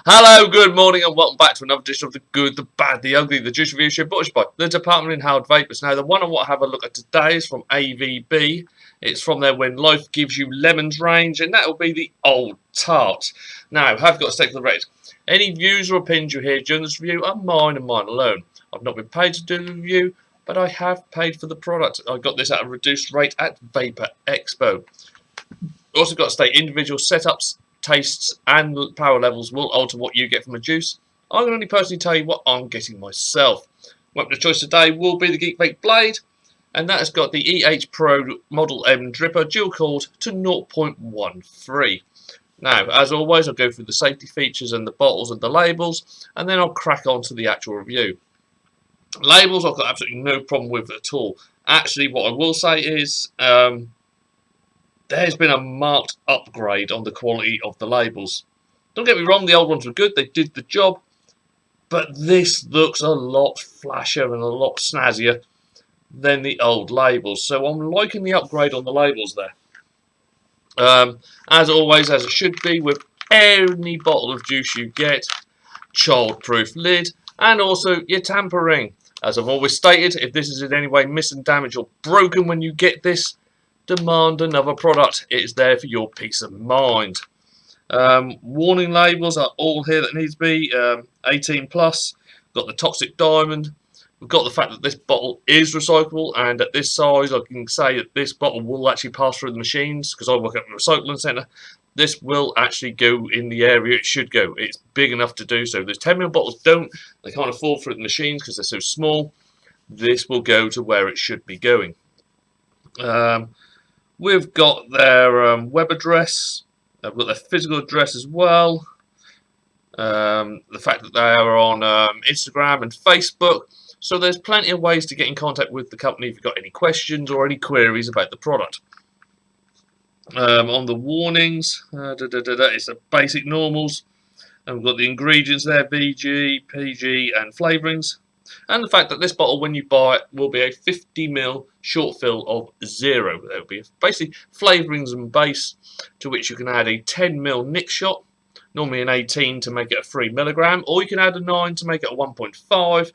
Hello, good morning, and welcome back to another edition of the Good, the Bad, the Ugly, the Juice Review Show, brought to you by the Department in Hard Vapors. Now, the one I want to have a look at today is from ABV. It's from their When Life Gives You Lemons range, and that will be the Ol Tart. Now, I've got to stick to the record. Any views or opinions you hear during this review are mine and mine alone. I've not been paid to do the review, but I have paid for the product. I got this at a reduced rate at Vapor Expo. Also got to state individual setups, tastes and power levels will alter what you get from a juice. I can only personally tell you what I'm getting myself. Weapon of choice today will be the Geek Vape Blade, and that has got the EH Pro Model M dripper dual cooled to 0.13. Now, as always, I'll go through the safety features and the bottles and the labels, and then I'll crack on to the actual review. Labels I've got absolutely no problem with at all. Actually, what I will say is there's been a marked upgrade on the quality of the labels. Don't get me wrong, the old ones were good, they did the job, but this looks a lot flashier and a lot snazzier than the old labels. So I'm liking the upgrade on the labels there. As always, as it should be with any bottle of juice you get, child-proof lid, and also your tampering. As I've always stated, if this is in any way missing, damaged or broken when you get this, demand another product. It is there for your peace of mind. Warning labels are all here that needs to be. 18 plus. Got the toxic diamond. We've got the fact that this bottle is recyclable, and at this size I can say that this bottle will actually pass through the machines because I work at the recycling centre. This will actually go in the area it should go. It's big enough to do so. Those 10ml bottles don't. They can't fall through the machines because they're so small. This will go to where it should be going. We've got their web address. I've got their physical address as well. The fact that they are on Instagram and Facebook. So there's plenty of ways to get in contact with the company if you've got any questions or any queries about the product. On the warnings, it's the basic normals. And we've got the ingredients there, VG, PG and flavourings. And the fact that this bottle, when you buy it, will be a 50ml short fill of 0. There will be basically flavourings and base, to which you can add a 10ml nick shot, normally an 18 to make it a 3mg, or you can add a 9 to make it a 1.5,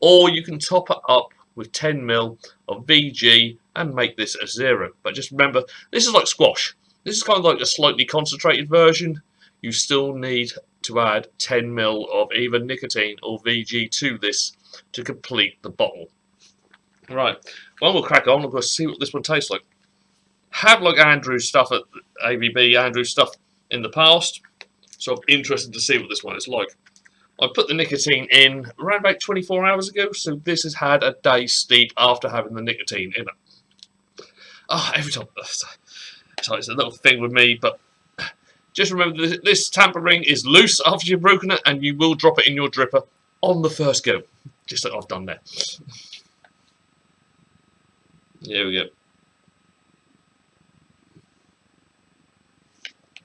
or you can top it up with 10ml of VG and make this a 0. But just remember, this is like squash. This is kind of like a slightly concentrated version. You still need to add 10ml of either nicotine or VG to this to complete the bottle. Right, well, we'll crack on. We'll go see what this one tastes like. Have like Andrew's stuff at ABB, Andrew's stuff in the past, so I'm interested to see what this one is like. I put the nicotine in around about 24 hours ago, so this has had a day steep after having the nicotine in it. Oh, every time, sorry, it's a little thing with me, but just remember this tampering is loose after you've broken it, and you will drop it in your dripper on the first go, just like I've done there. Here we go.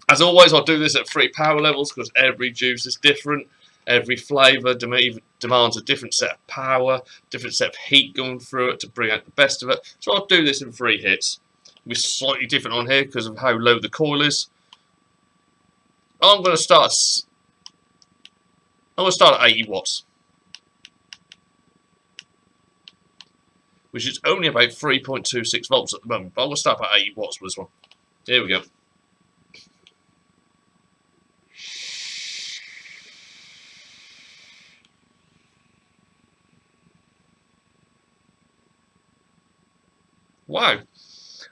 As always, I'll do this at 3 power levels because every juice is different. Every flavour demands a different set of power, different set of heat going through it to bring out the best of it. So I'll do this in 3 hits. It'll be slightly different on here because of how low the coil is. I'm going to start at 80 watts. Which is only about 3.26 volts at the moment. But I'm going to start at 80 watts with this one. Here we go. Wow.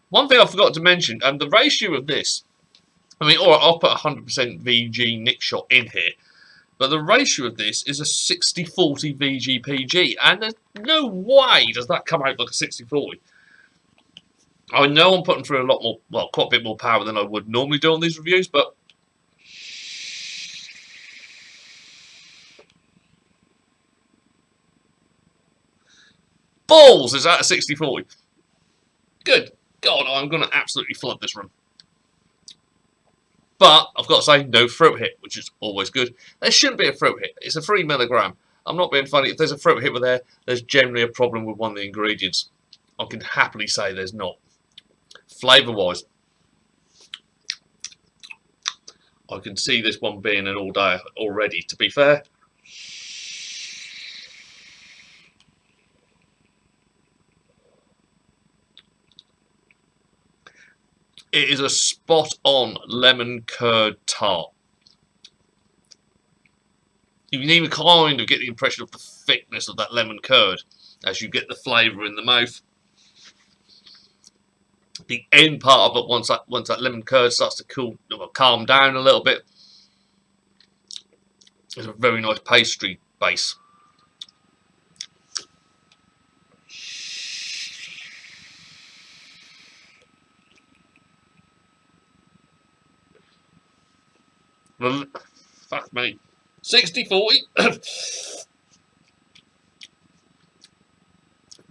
One thing I forgot to mention, and the ratio of this, I mean, alright, I'll put 100% VG nick shot in here, but the ratio of this is a 60-40 VG PG, and there's no way does that come out like a 60-40. I know I'm putting through a lot more, well, quite a bit more power than I would normally do on these reviews, but balls, is that a 60-40? Good God, I'm going to absolutely flood this room. But I've got to say, no throat hit, which is always good. There shouldn't be a throat hit. It's a 3mg. I'm not being funny. If there's a throat hit with there, there's generally a problem with one of the ingredients. I can happily say there's not. Flavour-wise, I can see this one being an all day already, to be fair. It is a spot on lemon curd tart. You can even kind of get the impression of the thickness of that lemon curd as you get the flavour in the mouth. The end part of it, once that lemon curd starts to calm down a little bit, is a very nice pastry base. Fuck me. 60-40.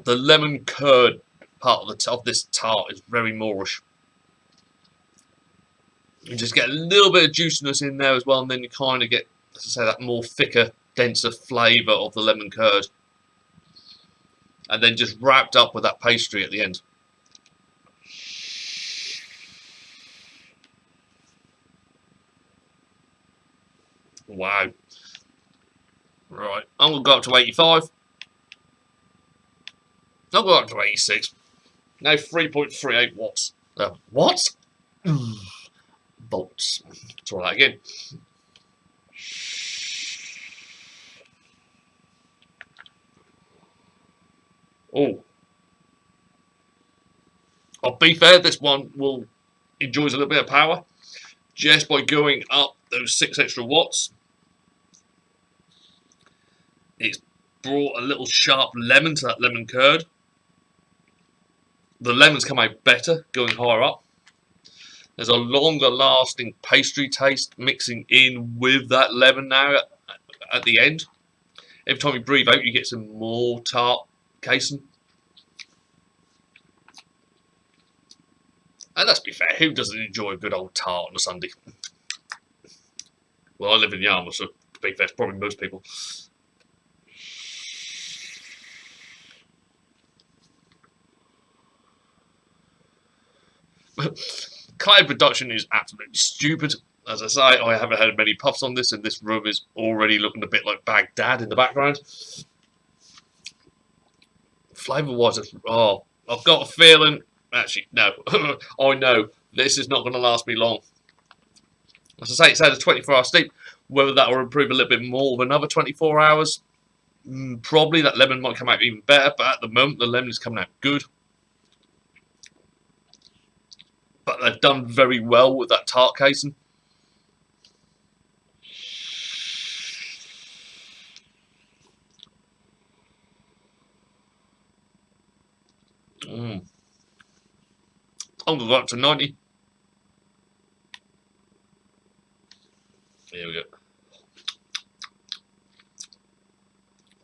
The lemon curd part of this tart is very Moorish. You just get a little bit of juiciness in there as well, and then you kind of get, as I say, that more thicker, denser flavour of the lemon curd. And then just wrapped up with that pastry at the end. Wow. Right, I'm going to go up to 85. I'll go up to 86. Now 3.38 watts. What? Volts. Try that again. Oh. I'll be fair, this one enjoys a little bit of power just by going up those 6 extra watts. It's brought a little sharp lemon to that lemon curd. The lemons come out better going higher up. There's a longer lasting pastry taste mixing in with that lemon now at the end. Every time you breathe out, you get some more tart casing. And let's be fair, who doesn't enjoy a good old tart on a Sunday? Well, I live in Yarmouth, so to be fair, it's probably most people. Cloud production is absolutely stupid. As I say, I haven't had many puffs on this, and this room is already looking a bit like Baghdad in the background. Flavour-wise, I've got a feeling. Actually, no, I know this is not going to last me long. As I say, it's had a 24-hour steep. Whether that will improve a little bit more of another 24 hours, probably that lemon might come out even better. But at the moment, the lemon is coming out good. But they've done very well with that tart casing. I'm going to go up to 90. Here we go.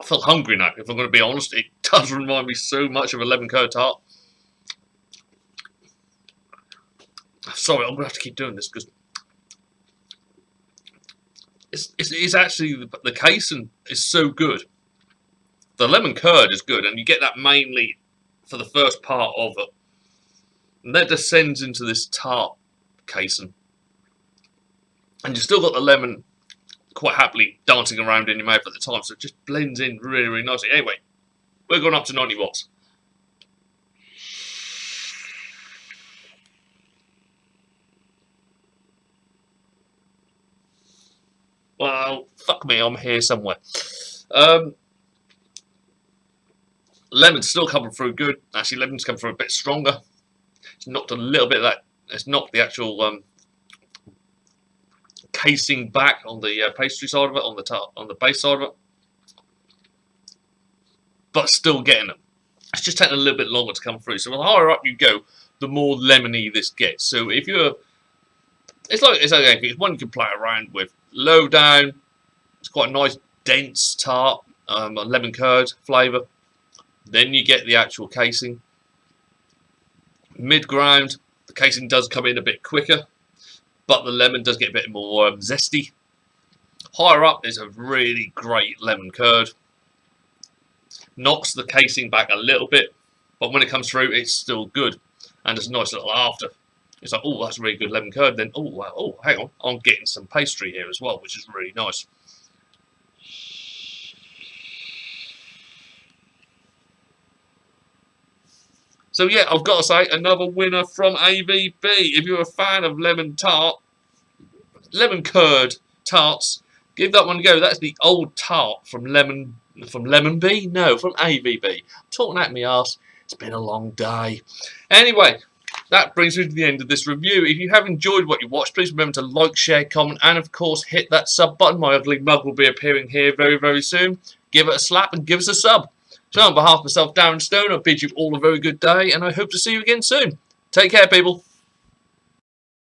I feel hungry now, if I'm going to be honest. It does remind me so much of a lemon curd tart. Sorry, I'm going to have to keep doing this because it's actually the casing is so good. The lemon curd is good, and you get that mainly for the first part of it. And that descends into this tart casing. And you've still got the lemon quite happily dancing around in your mouth at the time, so it just blends in really, really nicely. Anyway, we're going up to 90 watts. Well, fuck me, I'm here somewhere. Lemon's still coming through good. Actually, lemon's come through a bit stronger. It's knocked a little bit of that. It's knocked the actual casing back on the pastry side of it, on the base side of it, but still getting them. It's just taking a little bit longer to come through. So the higher up you go, the more lemony this gets. So if you're, it's like anything. It's one you can play around with. Low down, it's quite a nice dense tart, lemon curd flavour. Then you get the actual casing. Mid-ground, the casing does come in a bit quicker, but the lemon does get a bit more zesty. Higher up is a really great lemon curd. Knocks the casing back a little bit, but when it comes through, it's still good. And there's a nice little after. It's like, oh, that's really good lemon curd. Then, oh, wow, oh, hang on, I'm getting some pastry here as well, which is really nice. So yeah, I've got to say, another winner from ABV. If you're a fan of lemon curd tarts, give that one a go. That's the Ol Tart from Lemon B? No, from ABV. Talking at me arse. It's been a long day. Anyway, that brings me to the end of this review. If you have enjoyed what you watched, please remember to like, share, comment, and of course hit that sub button. My ugly mug will be appearing here very, very soon. Give it a slap and give us a sub. So on behalf of myself, Darren Stone, I bid you all a very good day, and I hope to see you again soon. Take care, people.